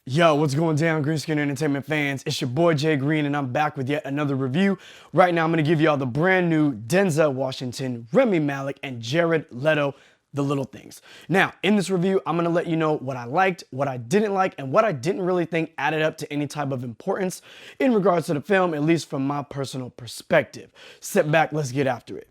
Yo, what's going down, Green Screen Entertainment fans? It's your boy Jay Green, and I'm back with yet another review. Right now, I'm going to give y'all the brand new Denzel Washington, Rami Malek, and Jared Leto, The Little Things. Now, in this review, I'm going to let you know what I liked, what I didn't like, and what I didn't really think added up to any type of importance in regards to the film, at least from my personal perspective. Sit back, let's get after it.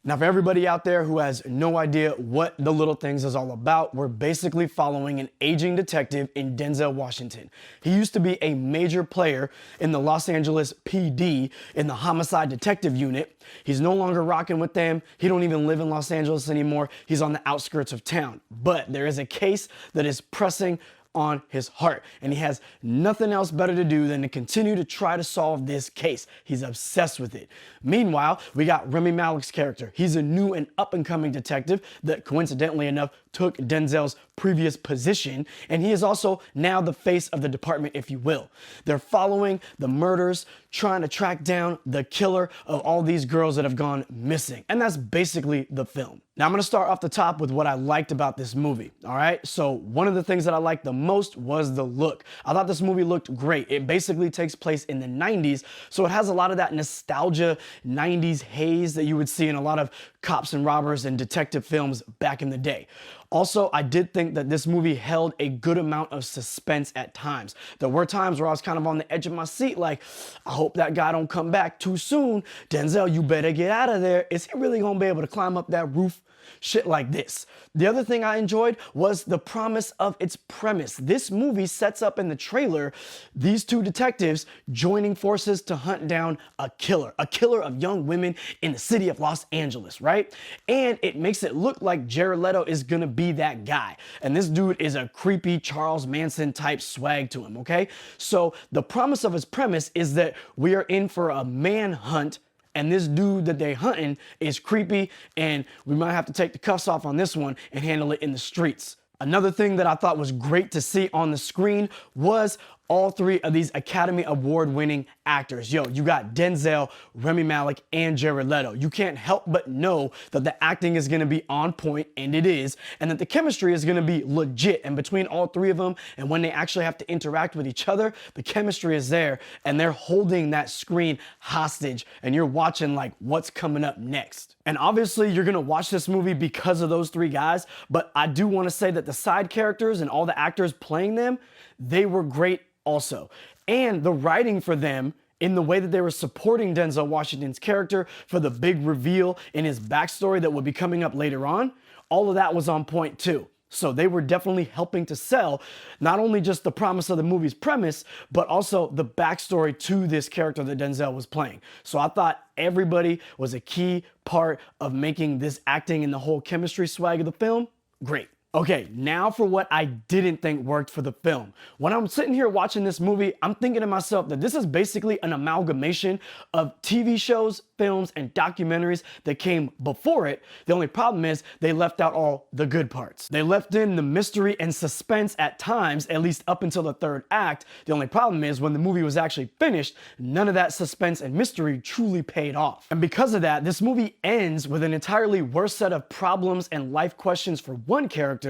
Now, for everybody out there who has no idea what The Little Things is all about, we're basically following an aging detective in Denzel Washington. He used to be a major player in the Los Angeles PD in the homicide detective unit. He's no longer rocking with them. He don't even live in Los Angeles anymore. He's on the outskirts of town. But there is a case that is pressing on his heart, and he has nothing else better to do than to continue to try to solve this case. He's obsessed with it. Meanwhile, we got Rami Malek's character. He's a new and up-and-coming detective that, coincidentally enough, took Denzel's previous position, and he is also now the face of the department, if you will. They're following the murders, trying to track down the killer of all these girls that have gone missing, and that's basically the film. Now, I'm gonna start off the top with what I liked about this movie, all right? So one of the things that I liked the most was the look. I thought this movie looked great. It basically takes place in the 90s, so it has a lot of that nostalgia 90s haze that you would see in a lot of cops and robbers and detective films back in the day. Also, I did think that this movie held a good amount of suspense at times. There were times where I was kind of on the edge of my seat, like, I hope that guy don't come back too soon. Denzel, you better get out of there. Is he really gonna be able to climb up that roof? Shit like this. The other thing I enjoyed was the promise of its premise. This movie sets up in the trailer these two detectives joining forces to hunt down a killer of young women in the city of Los Angeles, right? And it makes it look like Jared Leto is gonna be that guy. And this dude is a creepy Charles Manson type swag to him, okay? So the promise of his premise is that we are in for a manhunt, and this dude that they hunting is creepy, and we might have to take the cuffs off on this one and handle it in the streets. Another thing that I thought was great to see on the screen was all three of these Academy Award-winning actors. Yo, you got Denzel, Rami Malek, and Jared Leto. You can't help but know that the acting is gonna be on point, and it is, and that the chemistry is gonna be legit. And between all three of them, and when they actually have to interact with each other, the chemistry is there, and they're holding that screen hostage, and you're watching like what's coming up next. And obviously, you're gonna watch this movie because of those three guys, but I do wanna say that the side characters and all the actors playing them, they were great also. And the writing for them, in the way that they were supporting Denzel Washington's character for the big reveal in his backstory that would be coming up later on, all of that was on point too. So they were definitely helping to sell not only just the promise of the movie's premise, but also the backstory to this character that Denzel was playing. So I thought everybody was a key part of making this acting and the whole chemistry swag of the film great. Okay, now for what I didn't think worked for the film. When I'm sitting here watching this movie, I'm thinking to myself that this is basically an amalgamation of TV shows, films, and documentaries that came before it. The only problem is they left out all the good parts. They left in the mystery and suspense at times, at least up until the third act. The only problem is when the movie was actually finished, none of that suspense and mystery truly paid off. And because of that, this movie ends with an entirely worse set of problems and life questions for one character,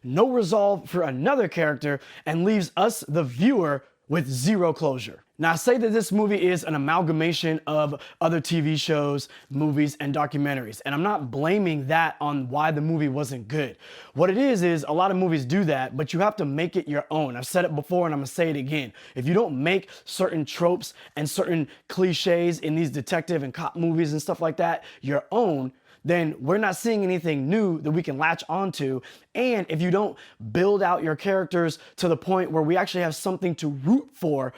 no resolve for another character, and leaves us, the viewer, with zero closure. Now, I say that this movie is an amalgamation of other TV shows, movies, and documentaries, and I'm not blaming that on why the movie wasn't good. What it is a lot of movies do that, but you have to make it your own. I've said it before and I'm gonna say it again. If you don't make certain tropes and certain cliches in these detective and cop movies and stuff like that your own, then we're not seeing anything new that we can latch onto. And if you don't build out your characters to the point where we actually have something to root for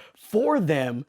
them,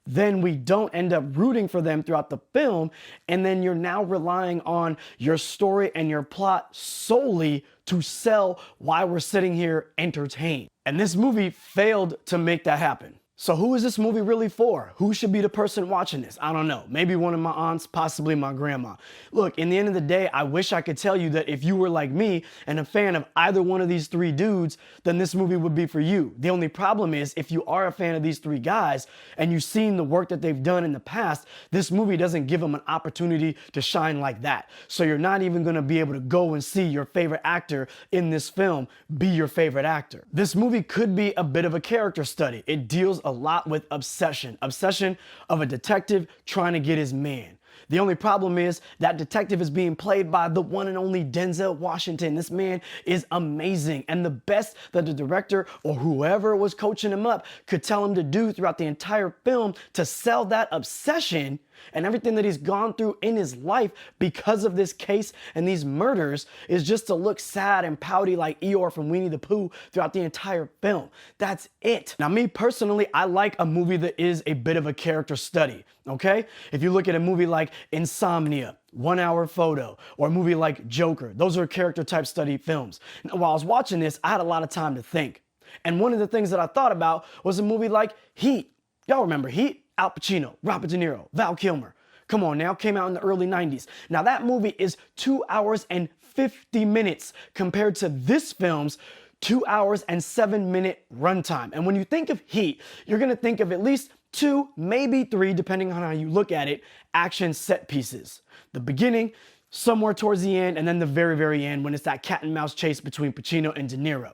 then we don't end up rooting for them throughout the film. And then you're now relying on your story and your plot solely to sell why we're sitting here entertained. And this movie failed to make that happen. So who is this movie really for? Who should be the person watching this? I don't know. Maybe one of my aunts, possibly my grandma. Look, in the end of the day, I wish I could tell you that if you were like me and a fan of either one of these three dudes, then this movie would be for you. The only problem is if you are a fan of these three guys and you've seen the work that they've done in the past, this movie doesn't give them an opportunity to shine like that. So you're not even going to be able to go and see your favorite actor in this film be your favorite actor. This movie could be a bit of a character study. It deals a lot with obsession of a detective trying to get his man. The only problem is that detective is being played by the one and only Denzel Washington. This man is amazing, and the best that the director or whoever was coaching him up could tell him to do throughout the entire film to sell that obsession and everything that he's gone through in his life because of this case and these murders is just to look sad and pouty like Eeyore from Winnie the Pooh throughout the entire film. That's it. Now, me personally, I like a movie that is a bit of a character study, okay? If you look at a movie like Insomnia, 1 Hour Photo, or a movie like Joker, those are character type study films. Now, while I was watching this, I had a lot of time to think. And one of the things that I thought about was a movie like Heat. Y'all remember Heat? Al Pacino, Robert De Niro, Val Kilmer. Come on now, came out in the early 90s. Now that movie is 2 hours and 50 minutes compared to this film's 2 hours and 7-minute runtime. And when you think of Heat, you're gonna think of at least 2, maybe 3, depending on how you look at it, action set pieces. The beginning, somewhere towards the end, and then the very, very end when it's that cat and mouse chase between Pacino and De Niro.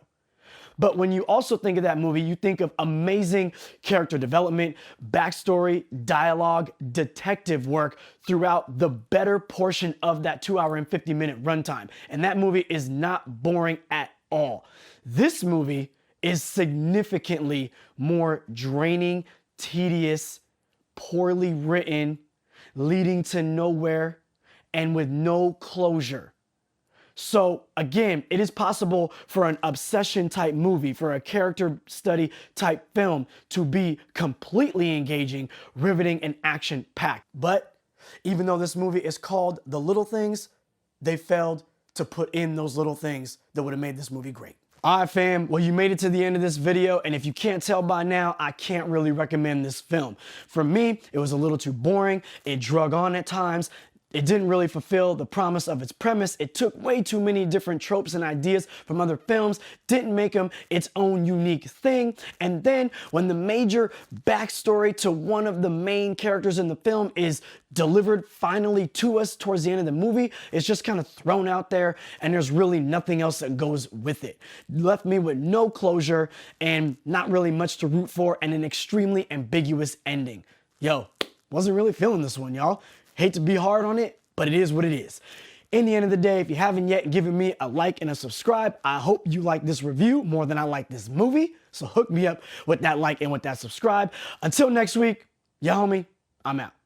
But when you also think of that movie, you think of amazing character development, backstory, dialogue, detective work throughout the better portion of that 2 hour and 50-minute runtime. And that movie is not boring at all. This movie is significantly more draining, tedious, poorly written, leading to nowhere, and with no closure. So again, it is possible for an obsession type movie, for a character study type film to be completely engaging, riveting, and action packed. But even though this movie is called The Little Things, they failed to put in those little things that would have made this movie great. All right, fam, well, you made it to the end of this video, and if you can't tell by now, I can't really recommend this film. For me, it was a little too boring. It drug on at times. It didn't really fulfill the promise of its premise. It took way too many different tropes and ideas from other films, didn't make them its own unique thing. And then when the major backstory to one of the main characters in the film is delivered finally to us towards the end of the movie, it's just kind of thrown out there and there's really nothing else that goes with it. Left me with no closure and not really much to root for and an extremely ambiguous ending. Yo, wasn't really feeling this one, y'all. Hate to be hard on it, but it is what it is. In the end of the day, if you haven't yet given me a like and a subscribe, I hope you like this review more than I like this movie. So hook me up with that like and with that subscribe. Until next week, ya homie, I'm out.